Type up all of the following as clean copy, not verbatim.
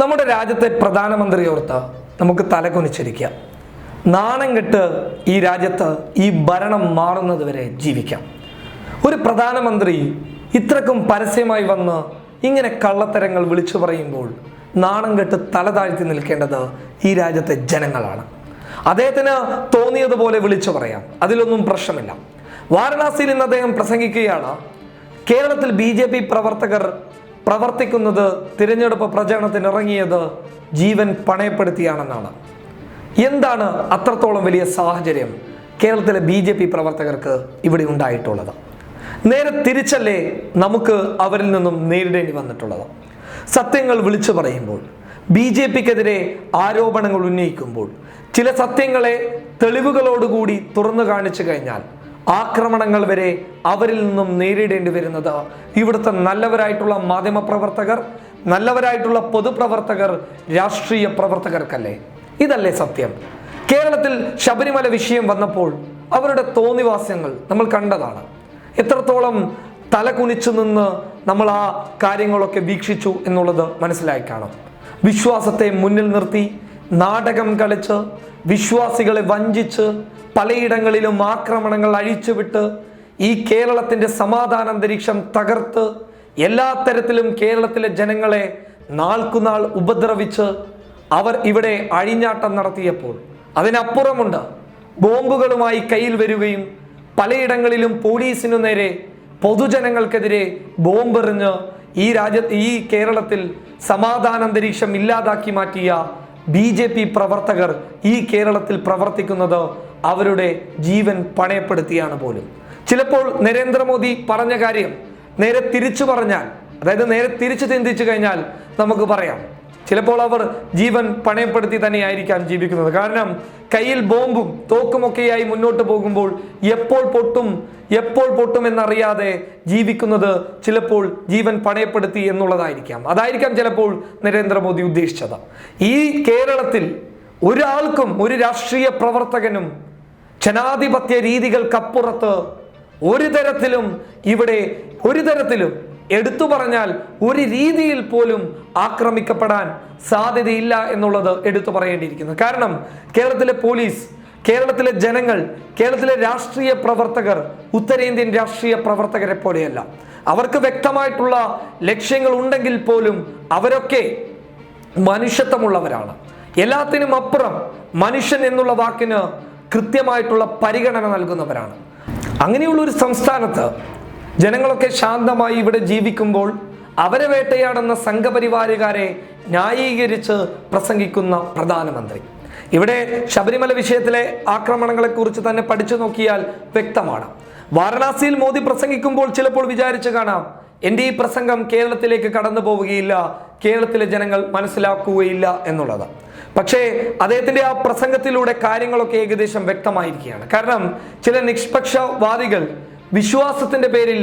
നമ്മുടെ രാജ്യത്തെ പ്രധാനമന്ത്രി ഓർത്ത് നമുക്ക് തലകുനിച്ചിരിക്കാം. നാണം കെട്ട് ഈ രാജ്യത്ത് ഈ ഭരണം മാറുന്നത് വരെ ജീവിക്കാം. ഒരു പ്രധാനമന്ത്രി ഇത്രക്കും പരസ്യമായി വന്ന് ഇങ്ങനെ കള്ളത്തരങ്ങൾ വിളിച്ചു പറയുമ്പോൾ നാണം കെട്ട് തല താഴ്ത്തി നിൽക്കേണ്ടത് ഈ രാജ്യത്തെ ജനങ്ങളാണ്. അദ്ദേഹത്തിന് തോന്നിയതുപോലെ വിളിച്ചു പറയാം, അതിലൊന്നും പ്രശ്നമില്ല. വാരണാസിയിൽ ഇന്ന് അദ്ദേഹം പ്രസംഗിക്കുകയാണ്. കേരളത്തിൽ BJP പ്രവർത്തകർ പ്രവർത്തിക്കുന്നത്, തിരഞ്ഞെടുപ്പ് പ്രചരണത്തിന് ഇറങ്ങിയത് ജീവൻ പണയപ്പെടുത്തിയാണെന്നാണ്. എന്താണ് അത്രത്തോളം വലിയ സാഹചര്യം കേരളത്തിലെ BJP പ്രവർത്തകർക്ക് ഇവിടെ ഉണ്ടായിട്ടുള്ളത്? നേരെ തിരിച്ചല്ലേ നമുക്ക് അവരിൽ നിന്നും നേരിടേണ്ടി വന്നിട്ടുള്ളത്. സത്യങ്ങൾ വിളിച്ചു പറയുമ്പോൾ, BJPക്കെതിരെ ആരോപണങ്ങൾ ഉന്നയിക്കുമ്പോൾ, ചില സത്യങ്ങളെ തെളിവുകളോടുകൂടി തുറന്നു കാണിച്ചു കഴിഞ്ഞാൽ ആക്രമണങ്ങൾ വരെ അവരിൽ നിന്നും നേരിടേണ്ടി വരുന്നത് ഇവിടുത്തെ നല്ലവരായിട്ടുള്ള മാധ്യമപ്രവർത്തകർ, നല്ലവരായിട്ടുള്ള പൊതുപ്രവർത്തകർ, രാഷ്ട്രീയ പ്രവർത്തകർക്കല്ലേ? ഇതല്ലേ സത്യം? കേരളത്തിൽ ശബരിമല വിഷയം വന്നപ്പോൾ അവരുടെ തോന്നിവാസ്യങ്ങൾ നമ്മൾ കണ്ടതാണ്. എത്രത്തോളം തലകുനിച്ചു നിന്ന് നമ്മൾ ആ കാര്യങ്ങളൊക്കെ വീക്ഷിച്ചു എന്നുള്ളത് മനസ്സിലായി കാണും. വിശ്വാസത്തെ മുന്നിൽ നിർത്തി നാടകം കളിച്ച്, വിശ്വാസികളെ വഞ്ചിച്ച്, പലയിടങ്ങളിലും ആക്രമണങ്ങൾ അഴിച്ചുവിട്ട് ഈ കേരളത്തിൻ്റെ സമാധാന അന്തരീക്ഷം തകർത്ത് എല്ലാ തരത്തിലും കേരളത്തിലെ ജനങ്ങളെ നാൾക്കുനാൾ ഉപദ്രവിച്ച് അവർ ഇവിടെ അഴിഞ്ഞാട്ടം നടത്തിയപ്പോൾ അതിനപ്പുറമുണ്ട് ബോംബുകളുമായി കയ്യിൽ വരികയും പലയിടങ്ങളിലും പോലീസിനു നേരെ, പൊതുജനങ്ങൾക്കെതിരെ ബോംബെറിഞ്ഞ് ഈ കേരളത്തിൽ സമാധാന അന്തരീക്ഷം ഇല്ലാതാക്കി മാറ്റിയ BJP പ്രവർത്തകർ ഈ കേരളത്തിൽ പ്രവർത്തിക്കുന്നത് അവരുടെ ജീവൻ പണയപ്പെടുത്തിയാണ് പോലും. ചിലപ്പോൾ നരേന്ദ്രമോദി പറഞ്ഞ കാര്യം നേരെ തിരിച്ചു പറഞ്ഞാൽ, അതായത് നേരെ തിരിച്ചു ചിന്തിച്ചു കഴിഞ്ഞാൽ നമുക്ക് പറയാം, ചിലപ്പോൾ അവർ ജീവൻ പണയപ്പെടുത്തി തന്നെയായിരിക്കാം ജീവിക്കുന്നത്. കാരണം കയ്യിൽ ബോംബും തോക്കുമൊക്കെയായി മുന്നോട്ട് പോകുമ്പോൾ എപ്പോൾ പൊട്ടും എന്നറിയാതെ ജീവിക്കുന്നത് ചിലപ്പോൾ ജീവൻ പണയപ്പെടുത്തി എന്നുള്ളതായിരിക്കാം. അതായിരിക്കാം ചിലപ്പോൾ നരേന്ദ്രമോദി ഉദ്ദേശിച്ചത്. ഈ കേരളത്തിൽ ഒരാൾക്കും, ഒരു രാഷ്ട്രീയ പ്രവർത്തകനും ജനാധിപത്യ രീതികൾക്കപ്പുറത്ത് ഒരു തരത്തിലും എടുത്തു പറഞ്ഞാൽ ഒരു രീതിയിൽ പോലും ആക്രമിക്കപ്പെടാൻ സാധ്യതയില്ല എന്നുള്ളത് എടുത്തു പറയേണ്ടിയിരിക്കുന്നു. കാരണം കേരളത്തിലെ പോലീസ്, കേരളത്തിലെ ജനങ്ങൾ, കേരളത്തിലെ രാഷ്ട്രീയ പ്രവർത്തകർ ഉത്തരേന്ത്യൻ രാഷ്ട്രീയ പ്രവർത്തകരെ പോലെയല്ല. അവർക്ക് വ്യക്തമായിട്ടുള്ള ലക്ഷ്യങ്ങൾ ഉണ്ടെങ്കിൽ പോലും അവരൊക്കെ മനുഷ്യത്വമുള്ളവരാണ്. എല്ലാത്തിനും അപ്പുറം മനുഷ്യൻ എന്നുള്ള വാക്കിന് കൃത്യമായിട്ടുള്ള പരിഗണന നൽകുന്നവരാണ്. അങ്ങനെയുള്ള ഒരു സംസ്ഥാനത്ത് ജനങ്ങളൊക്കെ ശാന്തമായി ഇവിടെ ജീവിക്കുമ്പോൾ അവരെ വേട്ടയാടുന്ന സംഘപരിവാരുകാരെ ന്യായീകരിച്ച് പ്രസംഗിക്കുന്ന പ്രധാനമന്ത്രി. ഇവിടെ ശബരിമല വിഷയത്തിലെ ആക്രമണങ്ങളെക്കുറിച്ച് തന്നെ പഠിച്ചു നോക്കിയാൽ വ്യക്തമാണ്. വാരണാസിയിൽ മോദി പ്രസംഗിക്കുമ്പോൾ ചിലപ്പോൾ വിചാരിച്ചു കാണാം, എൻ്റെ ഈ പ്രസംഗം കേരളത്തിലേക്ക് കടന്നു പോവുകയില്ല, കേരളത്തിലെ ജനങ്ങൾ മനസ്സിലാക്കുകയില്ല എന്നുള്ളത്. പക്ഷേ അദ്ദേഹത്തിൻ്റെ ആ പ്രസംഗത്തിലൂടെ കാര്യങ്ങളൊക്കെ ഏകദേശം വ്യക്തമായിരിക്കുകയാണ്. കാരണം ചില നിഷ്പക്ഷവാദികൾ വിശ്വാസത്തിന്റെ പേരിൽ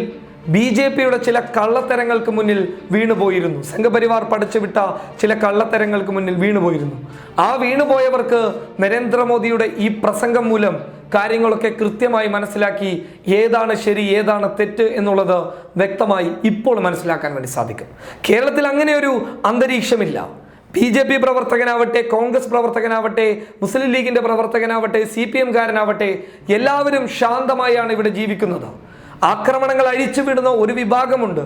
BJPയുടെ ചില കള്ളത്തരങ്ങൾക്ക് മുന്നിൽ വീണുപോയിരുന്നു. സംഘപരിവാർ പഠിച്ചുവിട്ട ചില കള്ളത്തരങ്ങൾക്ക് മുന്നിൽ വീണുപോയിരുന്നു. ആ വീണുപോയവർക്ക് നരേന്ദ്രമോദിയുടെ ഈ പ്രസംഗം മൂലം കാര്യങ്ങളൊക്കെ കൃത്യമായി മനസ്സിലാക്കി ഏതാണ് ശരി, ഏതാണ് തെറ്റ് എന്നുള്ളത് വ്യക്തമായി ഇപ്പോൾ മനസ്സിലാക്കാൻ വേണ്ടി സാധിക്കും. കേരളത്തിൽ അങ്ങനെ ഒരു അന്തരീക്ഷമില്ല. BJP പ്രവർത്തകനാവട്ടെ, കോൺഗ്രസ് പ്രവർത്തകനാവട്ടെ, മുസ്ലിം ലീഗിന്റെ പ്രവർത്തകനാവട്ടെ, CPM കാരനാവട്ടെ, എല്ലാവരും ശാന്തമായാണ് ഇവിടെ ജീവിക്കുന്നത്. ആക്രമണങ്ങൾ അഴിച്ചുവിടുന്ന ഒരു വിഭാഗമുണ്ട്.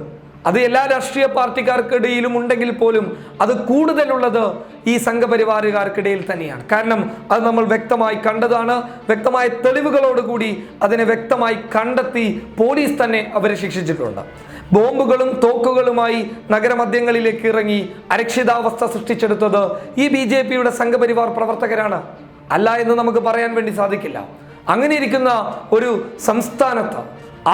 അത് എല്ലാ രാഷ്ട്രീയ പാർട്ടിക്കാർക്കിടയിലും ഉണ്ടെങ്കിൽ പോലും അത് കൂടുതലുള്ളത് ഈ സംഘപരിവാറുകാർക്കിടയിൽ തന്നെയാണ്. കാരണം അത് നമ്മൾ വ്യക്തമായി കണ്ടതാണ്. വ്യക്തമായ തെളിവുകളോടുകൂടി അതിനെ വ്യക്തമായി കണ്ടെത്തി പോലീസ് തന്നെ അവരെ ശിക്ഷിച്ചിട്ടുണ്ട്. ബോംബുകളും തോക്കുകളുമായി നഗരമധ്യങ്ങളിലേക്ക് ഇറങ്ങി അരക്ഷിതാവസ്ഥ സൃഷ്ടിച്ചെടുത്തത് ഈ BJPയുടെ സംഘപരിവാർ പ്രവർത്തകരാണ്. അല്ല എന്ന് നമുക്ക് പറയാൻ വേണ്ടി സാധിക്കില്ല. അങ്ങനെ ഇരിക്കുന്ന ഒരു സംസ്ഥാനത്ത്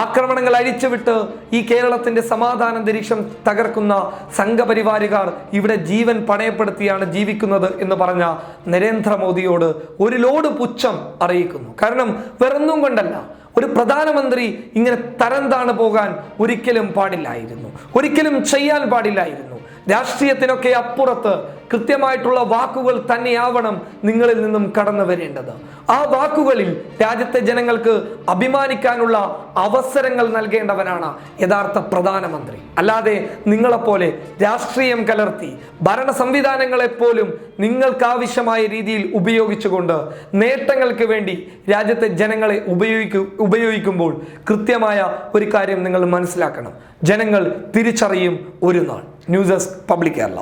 ആക്രമണങ്ങൾ അഴിച്ചുവിട്ട് ഈ കേരളത്തിന്റെ സമാധാന അന്തരീക്ഷം തകർക്കുന്ന സംഘപരിവാരുകാർ ഇവിടെ ജീവൻ പണയപ്പെടുത്തിയാണ് ജീവിക്കുന്നത് എന്ന് പറഞ്ഞ നരേന്ദ്രമോദിയോട് ഒരു ലോഡ് പുച്ഛം അറിയിക്കുന്നു. കാരണം വേറൊന്നും കൊണ്ടല്ല, ഒരു പ്രധാനമന്ത്രി ഇങ്ങനെ തരം താണു പോകാൻ ഒരിക്കലും പാടില്ലായിരുന്നു, ഒരിക്കലും ചെയ്യാൻ പാടില്ലായിരുന്നു. രാഷ്ട്രീയത്തിനൊക്കെ അപ്പുറത്ത് കൃത്യമായിട്ടുള്ള വാക്കുകൾ തന്നെയാവണം നിങ്ങളിൽ നിന്നും കടന്നു വരേണ്ടത്. ആ വാക്കുകളിൽ രാജ്യത്തെ ജനങ്ങൾക്ക് അഭിമാനിക്കാനുള്ള അവസരങ്ങൾ നൽകേണ്ടവനാണ് യഥാർത്ഥ പ്രധാനമന്ത്രി. അല്ലാതെ നിങ്ങളെപ്പോലെ രാഷ്ട്രീയം കലർത്തി ഭരണ സംവിധാനങ്ങളെപ്പോലും നിങ്ങൾക്ക് ആവശ്യമായ രീതിയിൽ ഉപയോഗിച്ചുകൊണ്ട് നേട്ടങ്ങൾക്ക് വേണ്ടി രാജ്യത്തെ ജനങ്ങളെ ഉപയോഗിക്കുമ്പോൾ കൃത്യമായ ഒരു കാര്യം നിങ്ങൾ മനസ്സിലാക്കണം. ജനങ്ങൾ തിരിച്ചറിയും ഒരു നാൾ. News desk public Kerala.